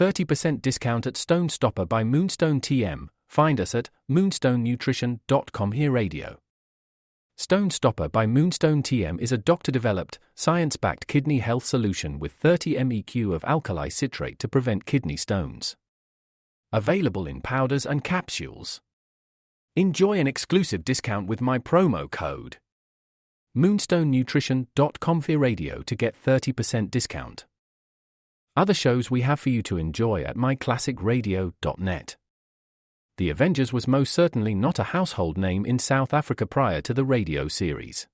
30% discount at Stone Stopper by Moonstone TM. Find us at moonstonenutrition.com. Here Radio. Stone Stopper by Moonstone TM is a doctor-developed, science-backed kidney health solution with 30 MEq of alkali citrate to prevent kidney stones. Available in powders and capsules. Enjoy an exclusive discount with my promo code moonstonenutrition.com. Here Radio to get 30% discount. Other shows we have for you to enjoy at myclassicradio.net. The Avengers was most certainly not a household name in South Africa prior to the radio series.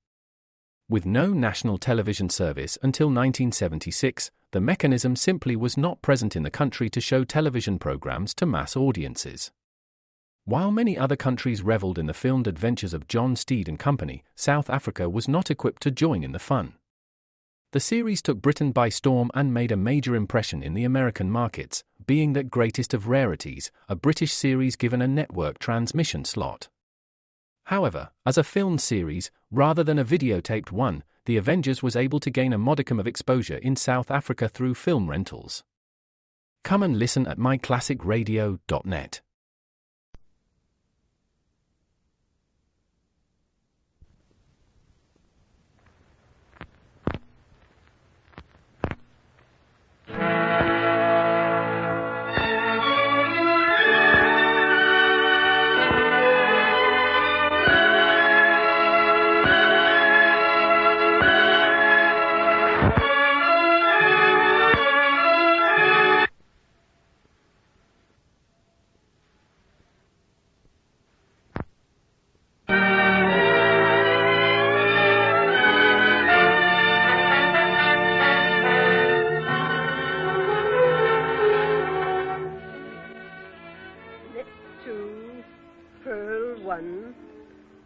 With no national television service until 1976, the mechanism simply was not present in the country to show television programs to mass audiences. While many other countries reveled in the filmed adventures of John Steed and company, South Africa was not equipped to join in the fun. The series took Britain by storm and made a major impression in the American markets, being that greatest of rarities, a British series given a network transmission slot. However, as a film series, rather than a videotaped one, The Avengers was able to gain a modicum of exposure in South Africa through film rentals. Come and listen at myclassicradio.net.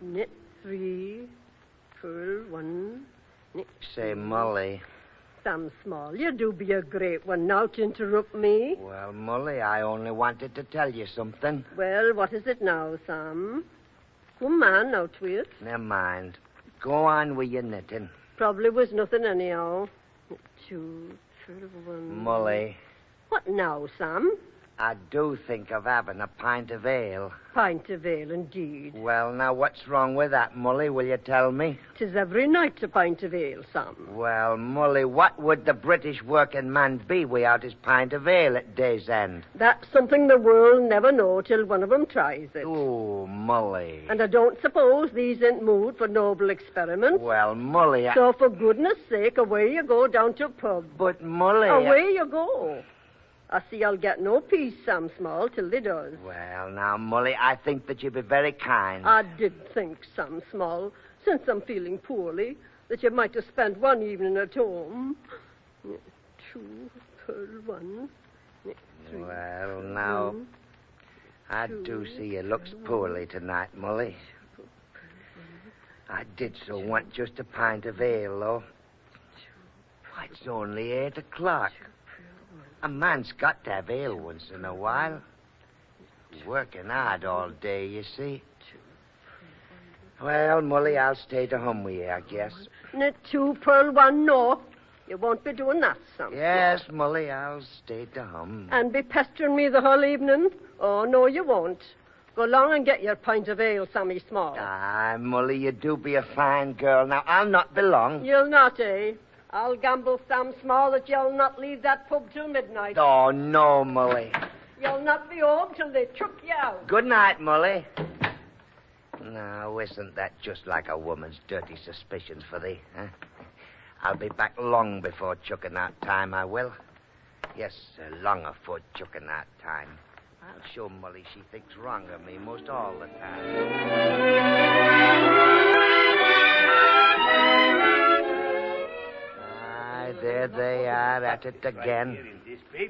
Knit 3, purl 1, knit. Say, Molly. Sam Small, you do be a great one now to interrupt me. Well, Molly, I only wanted to tell you something. Well, what is it now, Sam? Come on, now, Twit. Never mind. Go on with your knitting. Probably was nothing anyhow. Knit 2, purl 1. Molly. What now, Sam? I do think of having a pint of ale. Pint of ale, indeed. Well, now, what's wrong with that, Molly? Will you tell me? 'Tis every night a pint of ale, Sam. Well, Molly, what would the British working man be without his pint of ale at day's end? That's something the world never know till one of 'em tries it. Oh, Molly. And I don't suppose these ain't mood for noble experiments. Well, Molly, So for goodness sake, away you go down to a pub. But, Molly... Away you go. I see I'll get no peace, Sam Small, till they does. Well, now, Molly, I think that you'd be very kind. I did think, Sam Small, since I'm feeling poorly, that you might have spent one evening at home. 2, purl 1, 3. Well, now, I do see you looks poorly tonight, Molly. I did so want just a pint of ale, though. Why, it's only 8 o'clock. A man's got to have ale once in a while. Working hard all day, you see. Well, Molly, I'll stay to home with you, I guess. Knit 2, purl 1, no. You won't be doing that, Sam. Yes, Molly, I'll stay to home. And be pestering me the whole evening? Oh, no, you won't. Go along and get your pint of ale, Sammy Small. Ah, Molly, you do be a fine girl. Now, I'll not be long. You'll not, eh? I'll gamble, Sam Small, that you'll not leave that pub till midnight. Oh, no, Molly. You'll not be home till they chuck you out. Good night, Molly. Now, isn't that just like a woman's dirty suspicions for thee, huh? I'll be back long before chucking out time, I will. Yes, long afore chucking out time. I'll show Molly she thinks wrong of me most all the time. There they are at it again.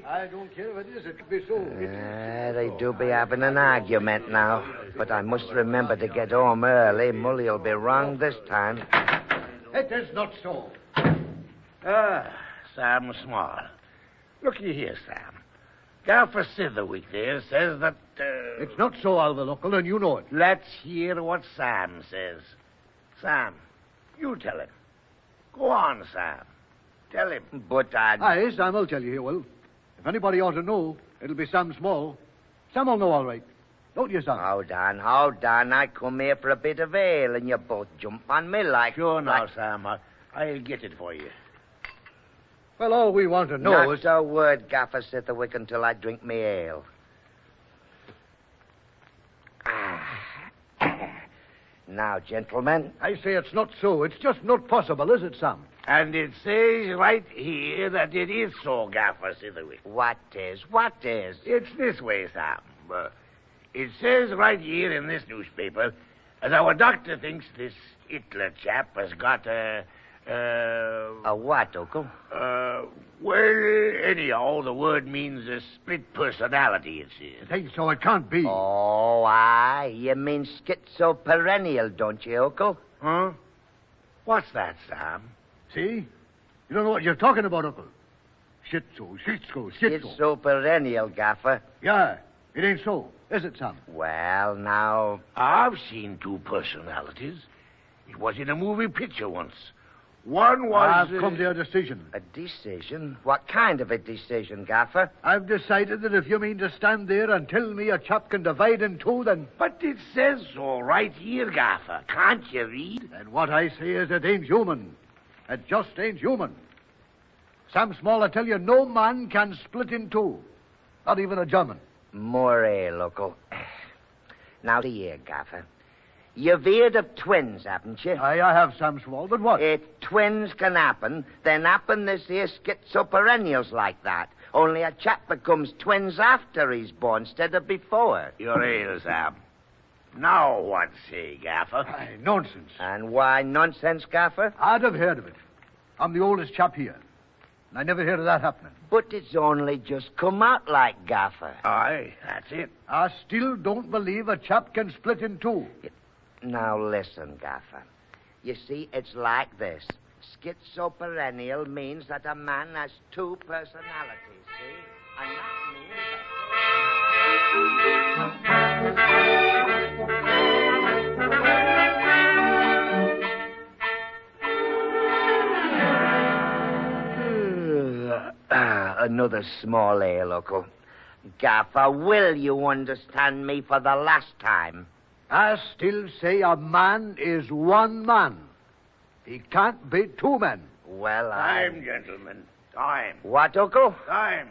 I don't care what it is, it could be so. They do be having an argument now. But I must remember to get home early. Molly'll be wrong this time. It is not so. Sam Small. Looky here, Sam. Gaffer Sitherwick there says that... It's not so, Alvin, uncle, and you know it. Let's hear what Sam says. Sam, you tell him. Go on, Sam. Tell him. But Aye, Sam, I'll tell you, he will. If anybody ought to know, it'll be Sam Small. Sam will know all right. Don't you, Sam? Hold on. I come here for a bit of ale, and you both jump on me like... Sure now, like... Sam. I'll get it for you. Well, all we want to know Not is... a word, Gaffer Sitherwick, until I drink me ale. Now, gentlemen. I say it's not so. It's just not possible, is it, Sam? And it says right here that it is so, Gaffer Sitherwick. What is? It's this way, Sam. It says right here in this newspaper that our doctor thinks this Hitler chap has got A what, Uncle? well, anyhow, the word means a split personality, it says. I think so. It can't be. Oh, aye. You mean schizoperennial, don't you, Uncle? Huh? What's that, Sam? See? You don't know what you're talking about, Uncle. Schizo. Schizoperennial, Gaffer. Yeah, it ain't so. Is it, Sam? Well, now... I've seen two personalities. It was in a movie picture once. One was... I've come to a decision. A decision? What kind of a decision, Gaffer? I've decided that if you mean to stand there and tell me a chap can divide in two, then... But it says so right here, Gaffer. Can't you read? And what I say is it ain't human. It just ain't human. Sam Small, I tell you, no man can split in two. Not even a German. More ale, Uncle. Now, see here, Gaffer. You've heard of twins, haven't you? I have, Sam Small, but what? If twins can happen, then happen this here schizoperennials like that. Only a chap becomes twins after he's born instead of before. Your ale, Sam. Now what say, Gaffer? Aye, nonsense. And why nonsense, Gaffer? I'd have heard of it. I'm the oldest chap here. And I never heard of that happening. But it's only just come out like Gaffer. Aye, that's it. I still don't believe a chap can split in two. Now listen, Gaffer. You see, it's like this. Schizoperennial means that a man has two personalities, see? And that means... Another small ale, Uncle. Gaffer, will you understand me for the last time? I still say a man is one man. He can't be two men. Well, Time, gentlemen. Time. What, Uncle? Time.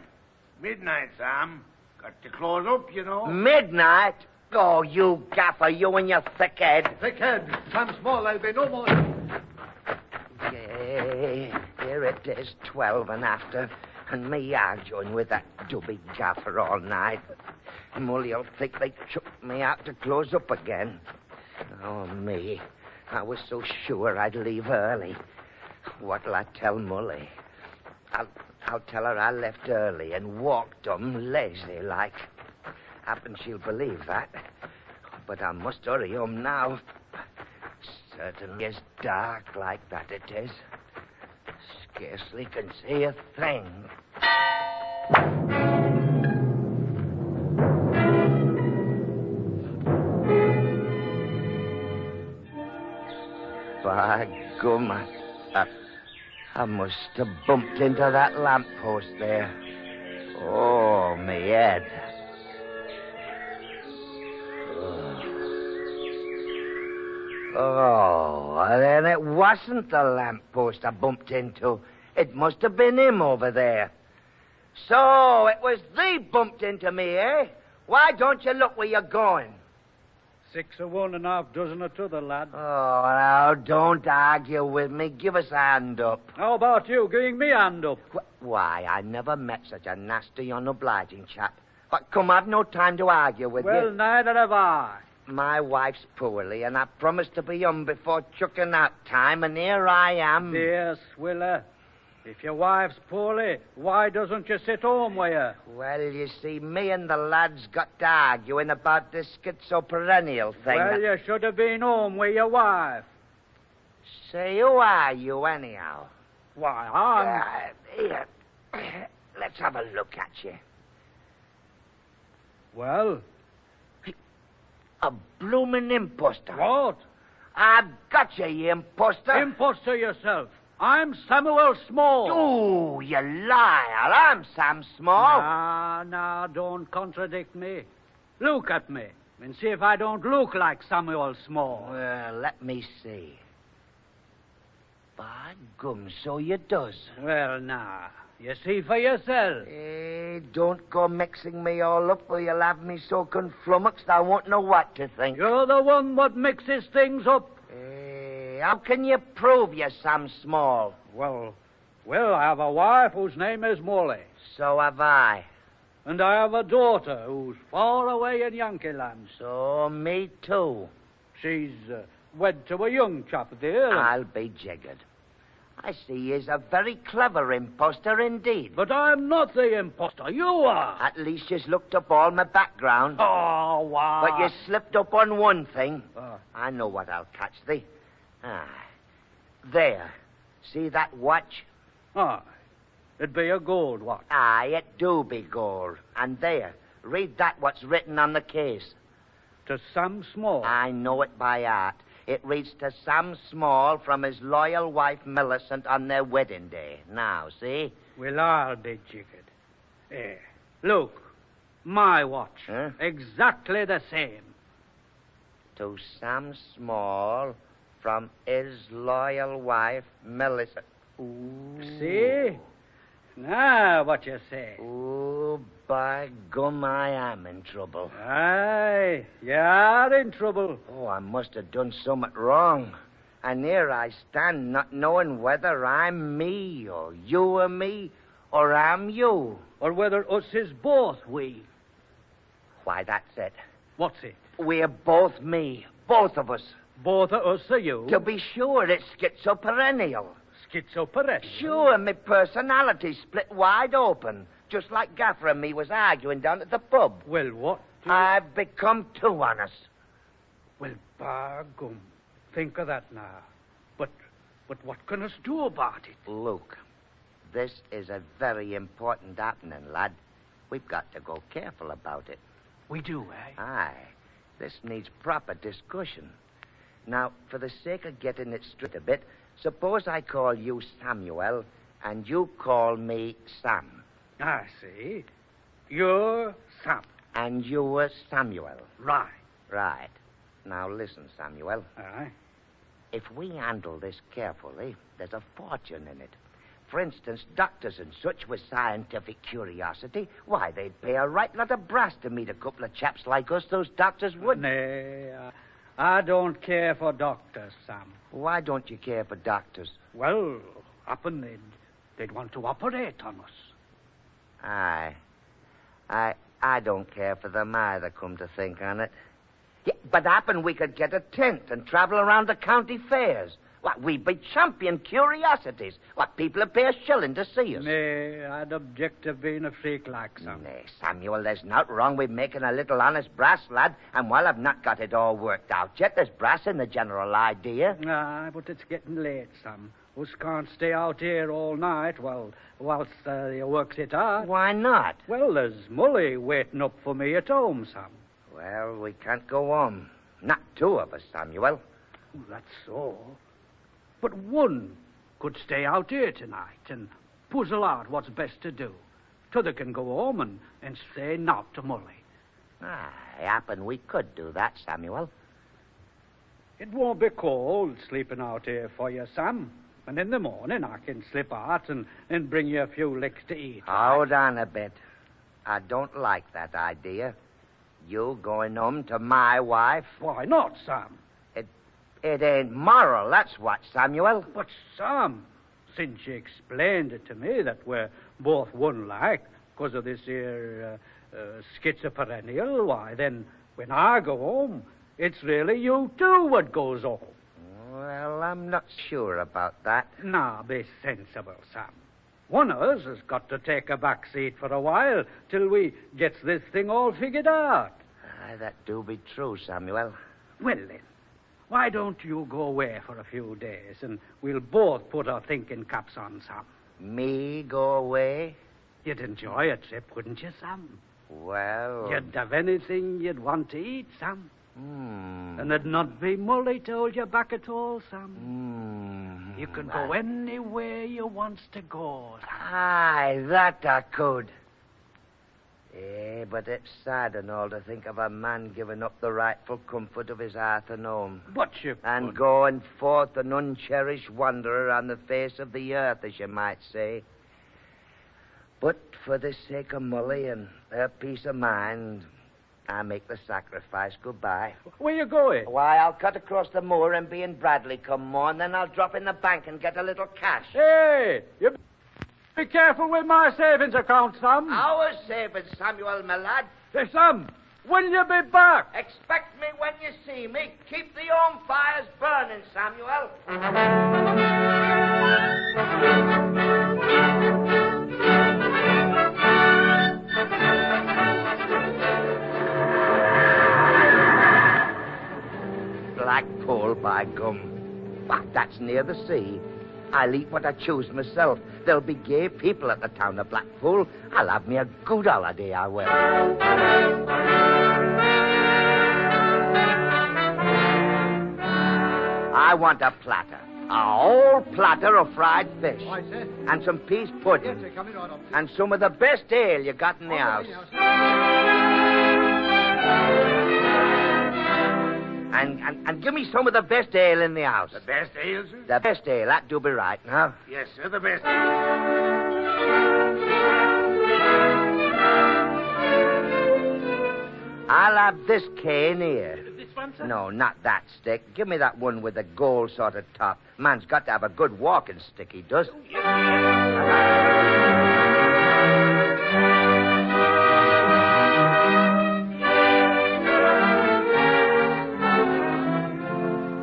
Midnight, Sam. Got to close up, you know. Midnight? Oh, you Gaffer, you and your thick head. Thick head. Sam Small, I'll be no more. Yeah, here it is, 12 and after, and me arguing with that dubby Gaffer all night. Mully'll think they chucked me out to close up again. Oh, me. I was so sure I'd leave early. What'll I tell Mully? I'll tell her I left early and walked lazy like. Happen she'll believe that. But I must hurry home now. Certainly is dark like that, it is. Scarcely can see a thing. By gum, I must have bumped into that lamppost there. Oh, me head. Oh, then it wasn't the lamppost I bumped into. It must have been him over there. So, it was thee bumped into me, eh? Why don't you look where you're going? 6 of one and half dozen of t'other, lad. Oh, now, don't argue with me. Give us a hand up. How about you giving me a hand up? Why, I never met such a nasty, unobliging chap. But come, I've no time to argue with Well, you. neither have I. My wife's poorly, and I promised to be home before chucking out time, and here I am. Dear Swiller, if your wife's poorly, why doesn't you sit home with her? Well, you see, me and the lads got to arguing about this schizoperennial thing. Well, you should have been home with your wife. Say, who are you, anyhow? Why, I'm... Here, let's have a look at you. Well, A bloomin' imposter. what? I've got you, you imposter. Imposter yourself. I'm Samuel Small. Oh, you liar. I'm Sam Small. Now, don't contradict me. Look at me and see if I don't look like Samuel Small. Well, let me see. By gum, so you does. Well, now, you see for yourself. Don't go mixing me all up or you'll have me so conflummoxed I won't know what to think. You're the one what mixes things up. How can you prove you're Sam Small? Well, I have a wife whose name is Molly. So have I. And I have a daughter who's far away in Yankee land. So me too. She's wed to a young chap there. I'll be jiggered. I see he's a very clever imposter indeed. But I'm not the imposter. You are. At least you've looked up all my background. Oh, wow. But you slipped up on one thing. Oh. I know what I'll catch thee. There. See that watch? Ah, it'd be a gold watch. Aye, it do be gold. And there, read that what's written on the case. To Sam Small. I know it by heart. It reads to Sam Small from his loyal wife Millicent on their wedding day. Now, see? Well, I'll be jiggered. Look, my watch. Huh? Exactly the same. To Sam Small from his loyal wife Millicent. Ooh. See? Now, what you say? Oh, by gum, I am in trouble. Aye, you're in trouble. Oh, I must have done something wrong. And here I stand, not knowing whether I'm me, or you are me, or I'm you. Or whether us is both we. Why, that's it. What's it? We're both me, both of us. Both of us are you? To be sure, it's schizoperennial. Schizophrenic. Sure, my personality split wide open, just like Gaffer and me was arguing down at the pub. Well, what? I've become too honest. Well, by gum, think of that now. But what can us do about it? Luke, this is a very important happening, lad. We've got to go careful about it. We do, eh? Aye. This needs proper discussion. Now, for the sake of getting it straight a bit, suppose I call you Samuel and you call me Sam. I see. You're Sam. And you were Samuel. Right. Right. Now listen, Samuel. Aye. If we handle this carefully, there's a fortune in it. For instance, doctors and such with scientific curiosity, why, they'd pay a right lot of brass to meet a couple of chaps like us, those doctors would. Nay, I don't care for doctors, Sam. Why don't you care for doctors? Well, happen they'd want to operate on us. Aye. I don't care for them either, come to think on it. Yeah, but happen we could get a tent and travel around the county fairs. What, we'd be champion curiosities. What, people would pay a shilling to see us. Nay, I'd object to being a freak like Sam. Nay, Samuel, there's naught wrong with making a little honest brass, lad. And while I've not got it all worked out yet, there's brass in the general idea. Aye, but it's getting late, Sam. Us can't stay out here all night whilst you works it out. Why not? Well, there's Molly waiting up for me at home, Sam. Well, we can't go on. Not two of us, Samuel. That's so. But one could stay out here tonight and puzzle out what's best to do. T'other can go home and say naught to Molly. Aye, happen we could do that, Samuel. It won't be cold sleeping out here for you, Sam. And in the morning I can slip out and bring you a few licks to eat. Hold on a bit. I don't like that idea. You going home to my wife? Why not, Sam? It ain't moral, that's what, Samuel. But, Sam, since you explained it to me that we're both one-like because of this here schizophrenial, why, then when I go home, it's really you too what goes home. Well, I'm not sure about that. Now, be sensible, Sam. One of us has got to take a back seat for a while till we gets this thing all figured out. Aye, that do be true, Samuel. Well, then, why don't you go away for a few days and we'll both put our thinking caps on, Sam? Me go away? You'd enjoy a trip, wouldn't you, Sam? Well... You'd have anything you'd want to eat, Sam. Hmm. And there'd not be Molly to hold you back at all, Sam. Hmm. You can go anywhere you wants to go. Aye, that I could. But it's sad and all to think of a man giving up the rightful comfort of his hearth and home. But you And could. going forth an uncherished wanderer on the face of the earth, as you might say. But for the sake of Molly and her peace of mind, I make the sacrifice. Goodbye. Where you going? Why, I'll cut across the moor and be in Bradley come morn, then I'll drop in the bank and get a little cash. Hey, you be careful with my savings account, Sam. Our savings, Samuel, my lad. Hey, Sam, will you be back? Expect me when you see me. Keep the home fires burning, Samuel. Blackpool, by gum. Why, that's near the sea. I'll eat what I choose myself. There'll be gay people at the town of Blackpool. I'll have me a good holiday, I will. I want a platter. A whole platter of fried fish. Why, sir? And some peas pudding. Yes, sir, coming right up. And some of the best ale you got in the house. And give me some of the best ale in the house. The best ale, sir? The best ale, that do be right, now. Yes, sir, the best. I'll have this cane here. This one, sir? No, not that stick. Give me that one with the gold sort of top. Man's got to have a good walking stick, he does.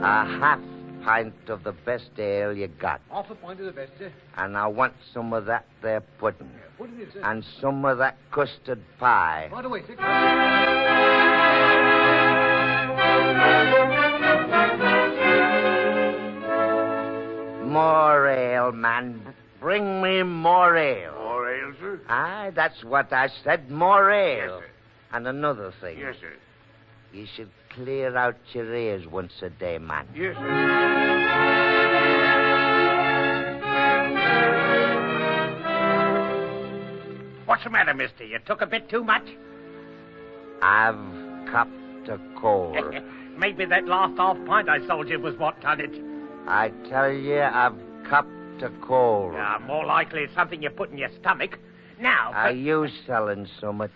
A half pint of the best ale you got. Half a pint of the best, sir. And I want some of that there pudding. Put it in, sir. And some of that custard pie. Right away, sir. More ale, man. Bring me more ale. More ale, sir? Aye, that's what I said. More ale. Yes, sir. And another thing. Yes, sir. You should clear out your ears once a day, man. Yes, sir. What's the matter, mister? You took a bit too much? I've copped a cold. Maybe that last half pint I sold you was what done it. I tell you, I've copped a cold. More likely it's something you put in your stomach. Now, Are you selling some?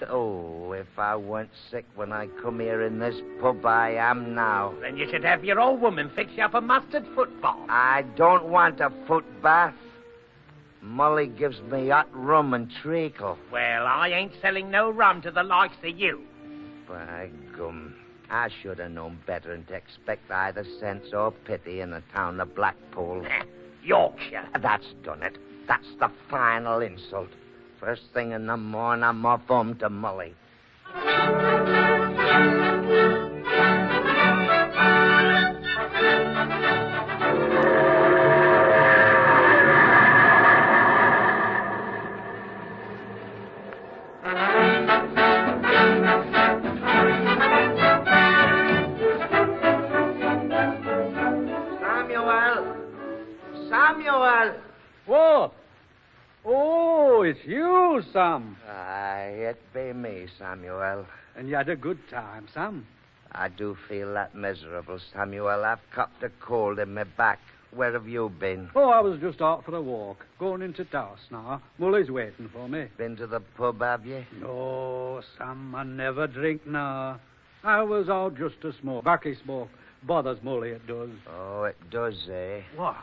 Oh, if I weren't sick when I come here in this pub, I am now. then you should have your old woman fix you up a mustard football. I don't want a foot bath. Molly gives me hot rum and treacle. Well, I ain't selling no rum to the likes of you. By gum, I should have known better than to expect either sense or pity in the town of Blackpool. Yorkshire. That's done it. That's the final insult. First thing in the morning, I'm off home to Molly. Samuel! What? Oh, it's you, Sam. Aye, it be me, Samuel. And you had a good time, Sam. I do feel that miserable, Samuel. I've copped a cold in my back. Where have you been? Oh, I was just out for a walk. Going into Taos now. Mully's waiting for me. Been to the pub, have you? No, Sam, I never drink now. I was out just to smoke. Backy smoke. Bothers Mully, it does. Oh, it does, eh? Why?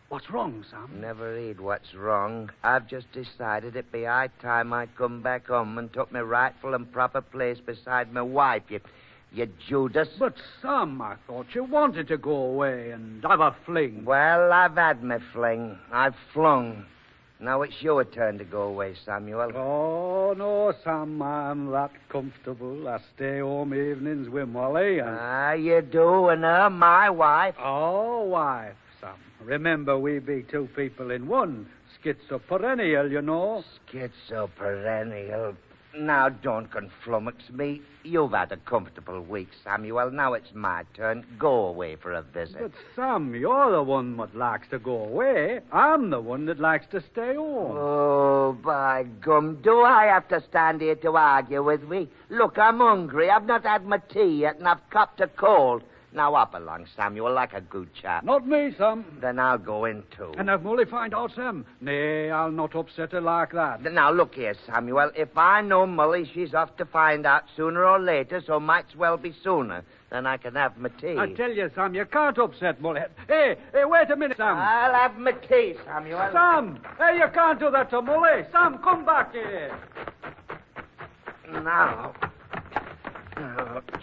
What's wrong, Sam? Never read what's wrong. I've just decided it'd be high time I come back home and took my rightful and proper place beside my wife, you Judas. But, Sam, I thought you wanted to go away and have a fling. Well, I've had my fling. I've flung. Now it's your turn to go away, Samuel. Oh, no, Sam, I'm that comfortable. I stay home evenings with Molly and... Ah, you do, and her, my wife. Oh, wife, Sam. Remember, we be two people in one. Schizoperennial, you know. Schizoperennial. Now, don't conflummox me. You've had a comfortable week, Samuel. Now it's my turn. Go away for a visit. But, Sam, you're the one that likes to go away. I'm the one that likes to stay home. Oh, by gum. Do I have to stand here to argue with me? Look, I'm hungry. I've not had my tea yet, and I've copped a cold. Now up along, Samuel, like a good chap. Not me, Sam. Then I'll go in, too. And I've only find out, Sam. Nay, I'll not upset her like that. Now, look here, Samuel. If I know Molly, she's off to find out sooner or later, so might's well be sooner. Then I can have my tea. I tell you, Sam, you can't upset Molly. Hey, wait a minute, Sam. I'll have my tea, Samuel. Sam, hey, you can't do that to Molly. Sam, come back here. Now,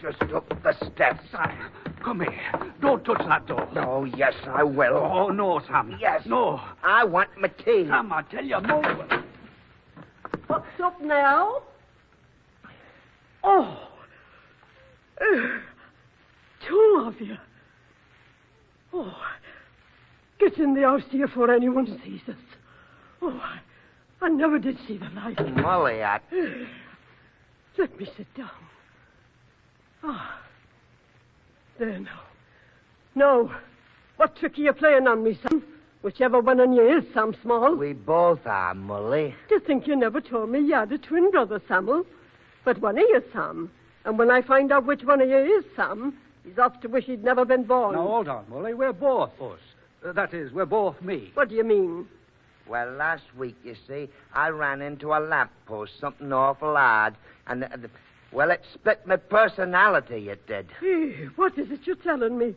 just up the steps. Sam, come here. Don't touch that door. Oh, yes, I will. Oh, no, Sam. Yes. No. I want my tea. Sam, I tell you, Molly. What's up now? Oh. Two of you. Oh. Get in the house here before anyone sees us. Oh, I never did see the like. Molly, Let me sit down. Ah. There now. No. What trick are you playing on me, Sam? Whichever one on you is, Sam Small. We both are, Molly. To think you never told me you had a twin brother, Samuel. But one of you, Sam. And when I find out which one of you is Sam, he's off to wish he'd never been born. Now, hold on, Molly. We're both us. That is, we're both me. What do you mean? Well, last week, you see, I ran into a lamppost, something awful hard, and, well, it split my personality, it did. What is it you're telling me?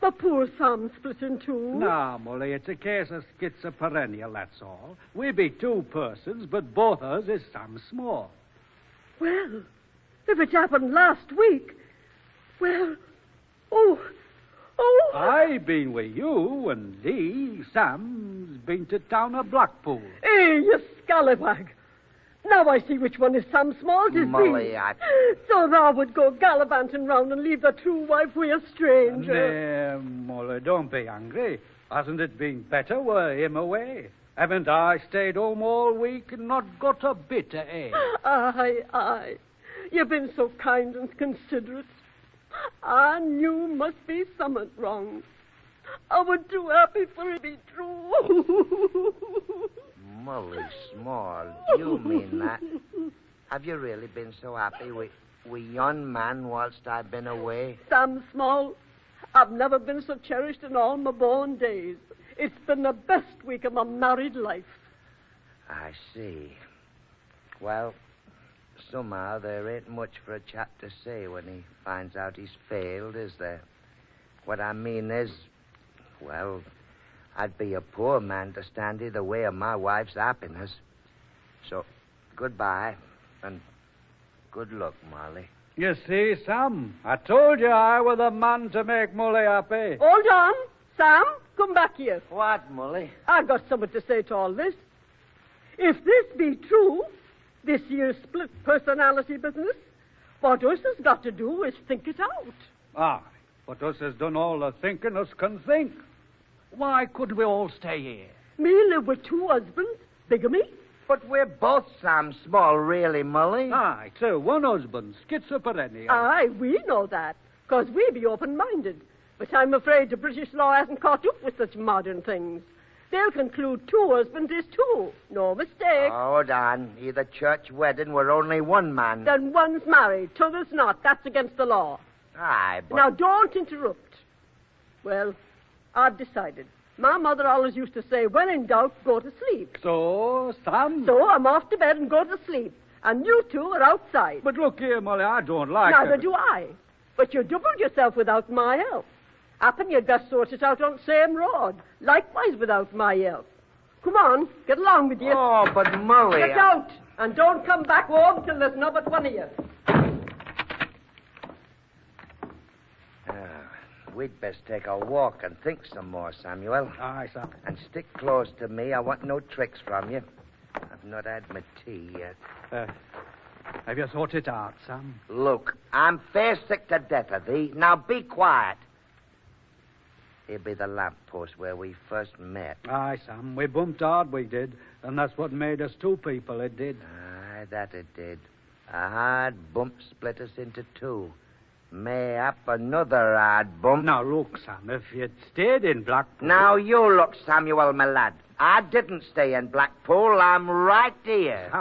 My poor Sam split in two. Nah, Molly, it's a case of schizophrenia, that's all. We be two persons, but both of us is Sam Small. Well, if it happened last week, well, oh. I been with you, and Lee, Sam's been to town of Blackpool. Hey, you scallywag. Now I see which one is Sam Small, tis Molly, thee. So thou would go gallivanting round and leave the true wife with a stranger. Nay, Molly, don't be angry. Hasn't it been better were him away? Haven't I stayed home all week and not got a bit of air? Aye. You've been so kind and considerate. I knew must be something wrong. I was too happy for it to be true. Molly Small, do you mean that? Have you really been so happy with yon man whilst I've been away? Sam Small, I've never been so cherished in all my born days. It's been the best week of my married life. I see. Well, somehow there ain't much for a chap to say when he finds out he's failed, is there? What I mean is, well, I'd be a poor man to stand in the way of my wife's happiness. So, goodbye, and good luck, Molly. You see, Sam, I told you I was the man to make Molly happy. Hold on. Sam, come back here. What, Molly? I've got something to say to all this. If this be true, this year's split personality business, what us has got to do is think it out. Aye, but us has done all the thinking us can think. Why couldn't we all stay here? Me live with two husbands, bigamy. But we're both Sam Small, really, Molly. Aye, so one husband, schizophrenia. Aye, we know that, 'cause we be open-minded. But I'm afraid the British law hasn't caught up with such modern things. They'll conclude two husbands is two. No mistake. Hold on. Either church wedding were only one man. Then one's married, t'other's not. That's against the law. Aye, but... Now, don't interrupt. Well, I've decided. My mother always used to say, when in doubt, go to sleep. So, Sam... So I'm off to bed and go to sleep. And you two are outside. But look here, Molly, I don't like Neither it. do I. But you doubled yourself without my help. Happen you got sorted out on the same road. Likewise without my help. Come on, get along with you. Oh, but Molly... Get out, and don't come back home till there's not but one of you. We'd best take a walk and think some more, Samuel. Aye, Sam. And stick close to me. I want no tricks from you. I've not had my tea yet. Have you thought it out, Sam? Look, I'm fair sick to death of thee. Now be quiet. Here be the lamppost where we first met. Aye, Sam. We bumped hard, we did. And that's what made us two people, it did. Aye, that it did. A hard bump split us into two. Mayhap another hard bump. Now, look, Sam, if you'd stayed in Blackpool... Now, you look, Samuel, my lad. I didn't stay in Blackpool. I'm right here.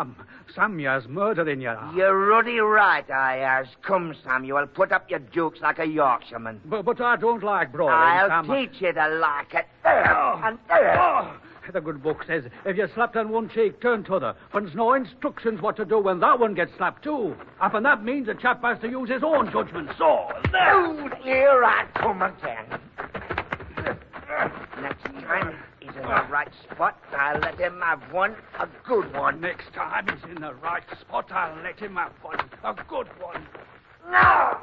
Sam, you has murder in your heart. You're ruddy right, I has. Come, Samuel, put up your jukes like a Yorkshireman. But I don't like brawling, I'll Sam. teach you to like it. There and there. The good book says, if you're slapped on one cheek, turn t'other. But there's no instructions what to do when that one gets slapped, too. And that means a chap has to use his own judgment. So, there. Oh, here I come again. Next time he's in the right spot, I'll let him have one, a good one. Next time he's in the right spot, I'll let him have one, a good one. No!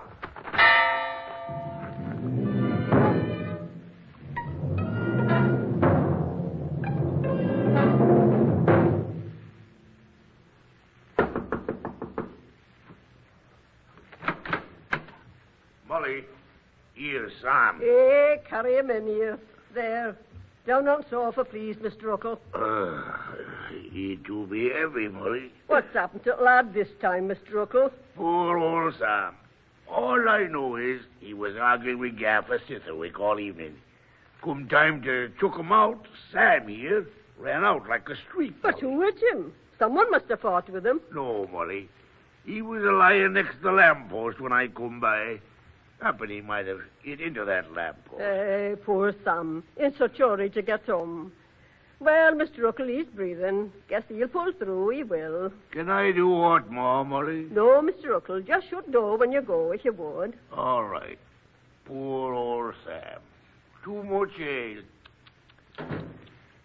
Molly, here's Sam. Hey, carry him in here. There. Down on sofa, please, Mr. Ruckle. He do be heavy, Molly. What's happened to the lad this time, Mr. Ruckle? Poor old Sam. All I know is he was arguing with Gaffer Sitherwick all evening. Come time to chuck him out, Sam here ran out like a street But bully. who hit him? Someone must have fought with him. No, Molly. He was lying next to the lamppost when I come by. Happen he might have hit into that lamppost. Hey, poor Sam. In such a hurry to get home. Well, Mr. Ruckle, he's breathing. Guess he'll pull through, he will. Can I do what more, Molly? No, Mr. Ruckle, just shut door when you go, if you would. All right. Poor old Sam. Too much ale.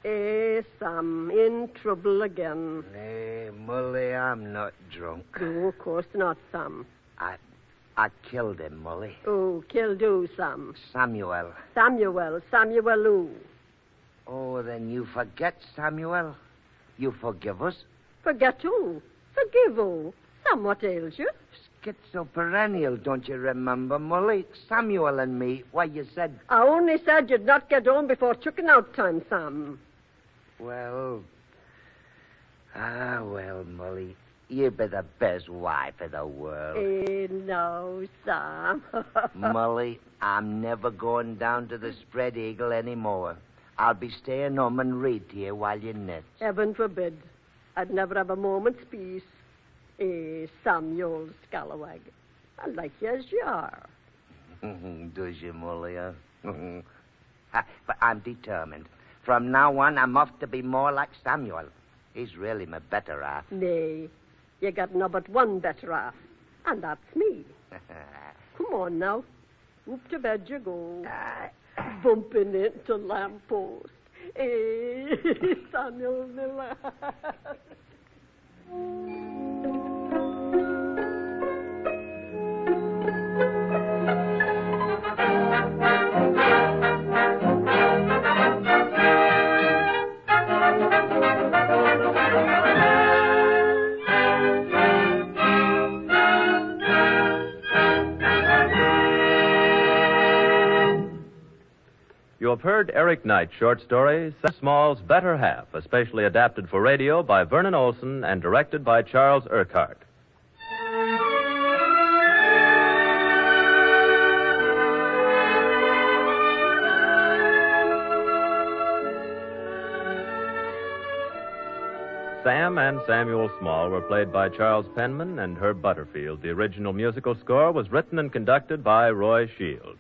Eh, Sam, in trouble again. Nay, Molly, I'm not drunk. No, of course not, Sam. I killed him, Molly. Oh, killed who, Sam? Samuel. Samuel who? Oh, then you forget, Samuel? You forgive us? Forget who? Forgive who? Sam, what ails you? Schizoperennial, don't you remember, Molly? Samuel and me, why, you said... I only said you'd not get home before chucking out time, Sam. Well, Molly, you be the best wife in the world. Eh, no, Sam. Molly, I'm never going down to the Spread Eagle anymore. I'll be staying home and read to you while you knit. Heaven forbid. I'd never have a moment's peace. Eh, Sam, you old scalawag. I like you as you are. Does you, Molly, huh? But I'm determined. From now on, I'm off to be more like Samuel. He's really my better half. Nay, you got no but one better half, and that's me. Come on now. Oop to bed you go. Bumping into lamppost. Eh, Samuel Miller. You have heard Eric Knight's short story, Sam Small's Better Half, especially adapted for radio by Vernon Olson and directed by Charles Urquhart. Sam and Samuel Small were played by Charles Penman and Herb Butterfield. The original musical score was written and conducted by Roy Shield.